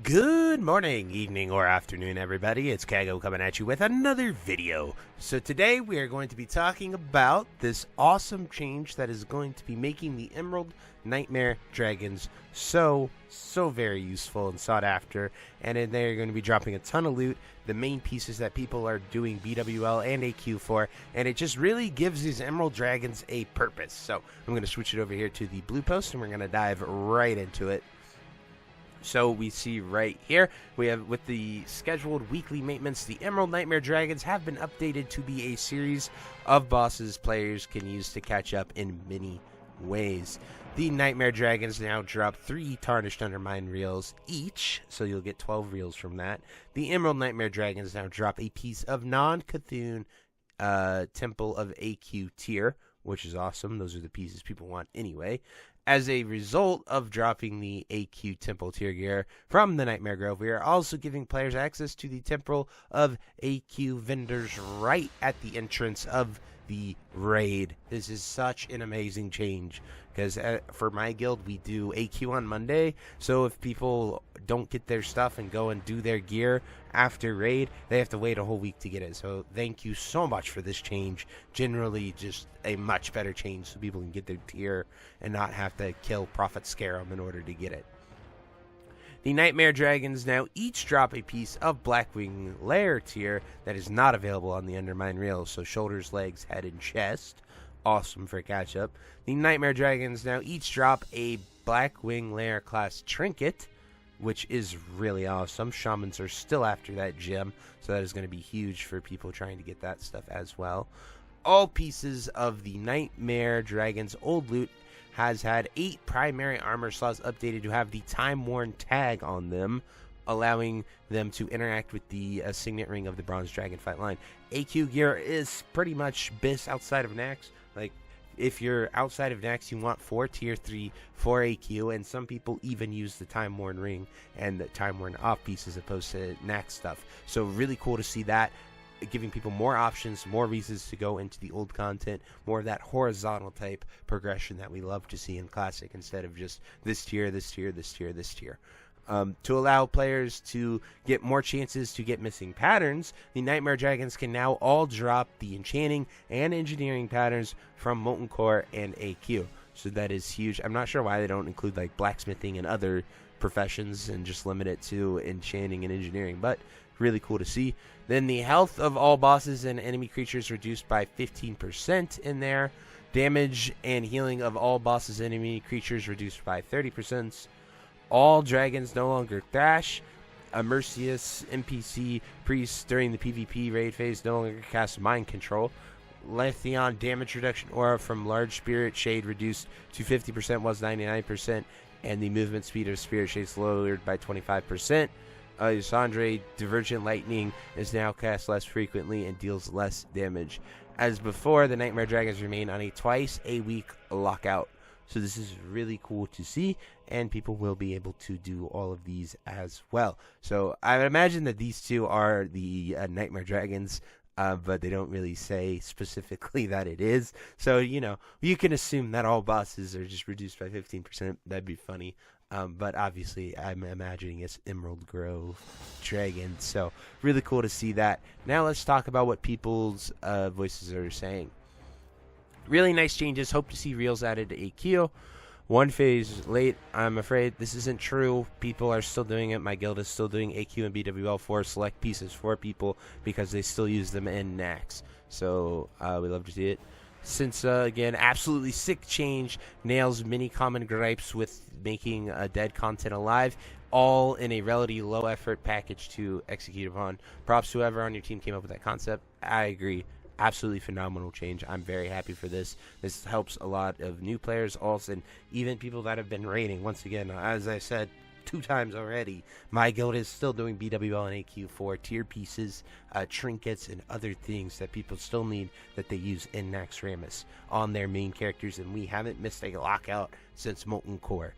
Good morning, evening, or afternoon, everybody. It's Kaghoe coming at you with another video. So today we are going to be talking about this awesome change that is going to be making the Emerald Nightmare Dragons so very useful and sought after. And in there, you're going to be dropping a ton of loot, the main pieces that people are doing BWL and AQ for, and it just really gives these Emerald Dragons a purpose. So I'm going to switch it over here to the blue post, and we're going to dive right into it. So we see right here, we have with the scheduled weekly maintenance, the Emerald Nightmare Dragons have been updated to be a series of bosses players can use to catch up in many ways. The Nightmare Dragons now drop 3 Tarnished Undermine reels each, so you'll get 12 reels from that. The Emerald Nightmare Dragons now drop a piece of non-Cthulhu Temple of AQ tier, which is awesome. Those are the pieces people want anyway. As a result of dropping the AQ Temple tier gear from the Nightmare Grove, we are also giving players access to the Temple of AQ vendors right at the entrance of the raid. This is such an amazing change because for my guild we do AQ on Monday, so if people don't get their stuff and go and do their gear after raid, they have to wait a whole week to get it. So thank you so much for this change. Generally just a much better change so people can get their tier and not have to kill Prophet Scarab in order to get it. The Nightmare Dragons now each drop a piece of Blackwing Lair tier that is not available on the Undermine reels, so shoulders, legs, head, and chest. Awesome for catch up. The Nightmare Dragons now each drop a Blackwing Lair class trinket, which is really awesome. Shamans are still after that gem, so that is going to be huge for people trying to get that stuff as well. All pieces of the Nightmare Dragons old loot has had 8 primary armor slots updated to have the Time Worn tag on them, allowing them to interact with the signet ring of the Bronze Dragon fight line. AQ gear is pretty much BIS outside of Nax. Like, if you're outside of Nax, you want 4 tier 3 for AQ, and some people even use the Time Worn ring and the Time Worn off piece as opposed to Nax stuff. So really cool to see that, giving people more options, more reasons to go into the old content, more of that horizontal type progression that we love to see in Classic instead of just this tier, this tier, this tier, this tier. To allow players to get more chances to get missing patterns, the Nightmare Dragons can now all drop the enchanting and engineering patterns from Molten Core and AQ. So that is huge. I'm not sure why they don't include like blacksmithing and other professions and just limit it to enchanting and engineering, but really cool to see. Then the health of all bosses and enemy creatures reduced by 15% in there. Damage and healing of all bosses and enemy creatures reduced by 30%. All dragons no longer thrash. A Mercius NPC priest during the PvP raid phase no longer casts mind control. Letheon damage reduction aura from large spirit shade reduced to 50%, was 99%, and the movement speed of spirit shade lowered by 25%. Yusandre Divergent Lightning is now cast less frequently and deals less damage. As before, the Nightmare Dragons remain on a twice-a-week lockout. So this is really cool to see, and people will be able to do all of these as well. So I would imagine that these two are the Nightmare Dragons, but they don't really say specifically that it is. So, you know, you can assume that all bosses are just reduced by 15%. That'd be funny. But obviously, I'm imagining it's Emerald Grove Dragons. So, really cool to see that. Now, let's talk about what people's voices are saying. Really nice changes. Hope to see reels added to AQ. One phase late. I'm afraid this isn't true. People are still doing it. My guild is still doing AQ and BWL for select pieces for people because they still use them in Nax. So, we love to see it. Since, again, absolutely sick change, nails many common gripes with making dead content alive, all in a relatively low-effort package to execute upon. Props to whoever on your team came up with that concept. I agree. Absolutely phenomenal change. I'm very happy for this. This helps a lot of new players also, and even people that have been raiding. Once again, as I said 2 times already, my guild is still doing BWL and AQ for tier pieces, trinkets, and other things that people still need that they use in Naxxramas on their main characters, and we haven't missed a lockout since Molten Core.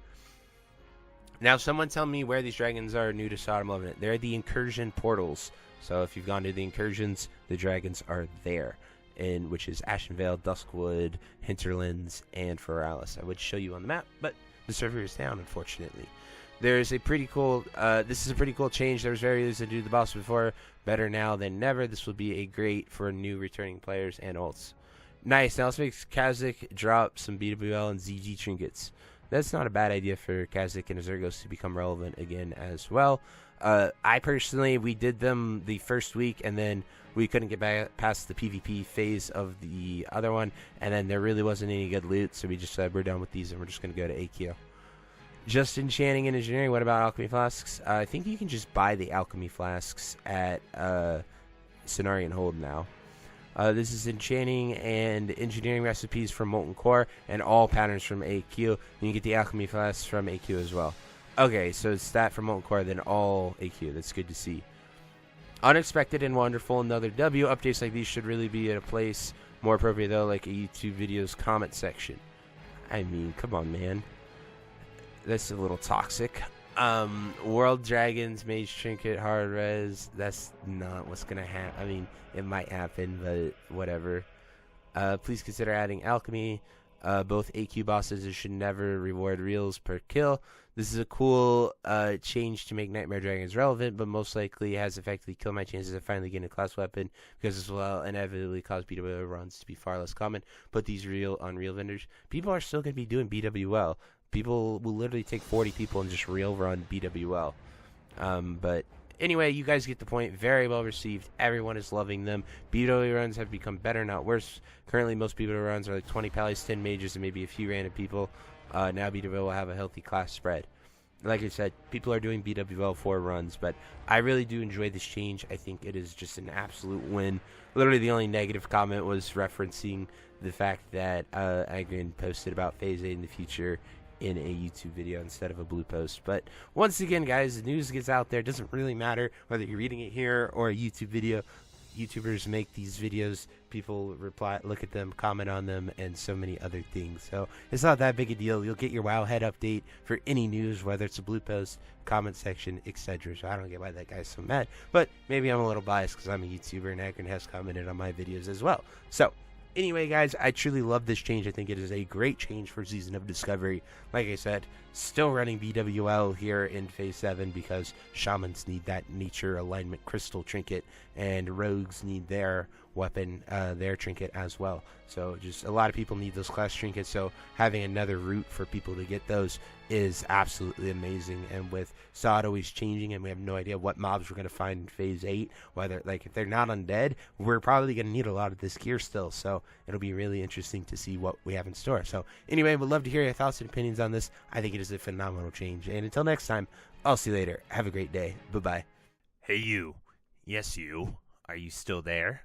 Now, someone tell me where these dragons are new to Sodom loving it. They're the incursion portals. So if you've gone to the incursions, the dragons are there, which is Ashenvale, Duskwood, Hinterlands, and Feralis. I would show you on the map, but the server is down, unfortunately. There's a pretty cool, this is a pretty cool change. There was very easy to do the boss before. Better now than never. This will be a great for new returning players and ults. Nice. Now let's make Kaghoe drop some BWL and ZG trinkets. That's not a bad idea for Kaghoe and Azurgos to become relevant again as well. I personally, we did them the first week, and then we couldn't get back past the PvP phase of the other one, and then there really wasn't any good loot, so we just said we're done with these and we're just going to go to AQ. Just enchanting and engineering. What about alchemy flasks? I think you can just buy the alchemy flasks at Cenarian Hold now. This is enchanting and engineering recipes from Molten Core and all patterns from AQ. And you get the alchemy flasks from AQ as well. Okay, so it's that from Molten Core, then all AQ. That's good to see. Unexpected and wonderful, another W. Updates like these should really be at a place more appropriate, though, like a YouTube video's comment section. I mean, come on, man. That's a little toxic. World Dragons, Mage Trinket, Hard Res. That's not what's gonna happen. I mean, it might happen, but whatever. Please consider adding alchemy. Both AQ bosses should never reward reels per kill. This is a cool change to make Nightmare Dragons relevant, but most likely has effectively killed my chances of finally getting a class weapon, because this will inevitably cause BWL runs to be far less common. Put these on real vendors. People are still going to be doing BWL. People will literally take 40 people and just real run BWL. But anyway, you guys get the point. Very well received. Everyone is loving them. BWL runs have become better, not worse. Currently, most BWL runs are like 20 pallies, 10 mages, and maybe a few random people. Now BWL will have a healthy class spread. Like I said, people are doing BWL 4 runs, but I really do enjoy this change. I think it is just an absolute win. Literally, the only negative comment was referencing the fact that Agrin posted about Phase 8 in the future in a YouTube video instead of a blue post. But once again, guys, the news gets out there. It doesn't really matter whether you're reading it here or a YouTube video. YouTubers make these videos, people reply, look at them, comment on them, and so many other things. So it's not that big a deal. You'll get your Wowhead update for any news, whether it's a blue post, comment section, etc. So I don't get why that guy's so mad, but maybe I'm a little biased because I'm a YouTuber and Akron has commented on my videos as well. So anyway, guys, I truly love this change. I think it is a great change for Season of Discovery. Like I said, still running BWL here in Phase 7 because Shamans need that Nature Alignment Crystal Trinket, and Rogues need their weapon, their trinket as well. So just a lot of people need those class trinkets, so having another route for people to get those is absolutely amazing. And with SOD always changing and we have no idea what mobs we're going to find in Phase 8, whether, like, if they're not undead, we're probably going to need a lot of this gear still, so it'll be really interesting to see what we have in store. So anyway, would love to hear your thoughts and opinions on this. I think it is a phenomenal change, and until next time, I'll see you later. Have a great day. Bye-bye. Hey you. Yes you. Are you still there?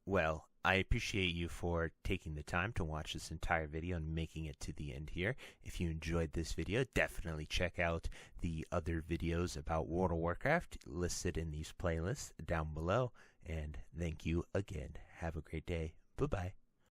Well, I appreciate you for taking the time to watch this entire video and making it to the end here. If you enjoyed this video, definitely check out the other videos about World of Warcraft listed in these playlists down below. And thank you again. Have a great day. Bye-bye.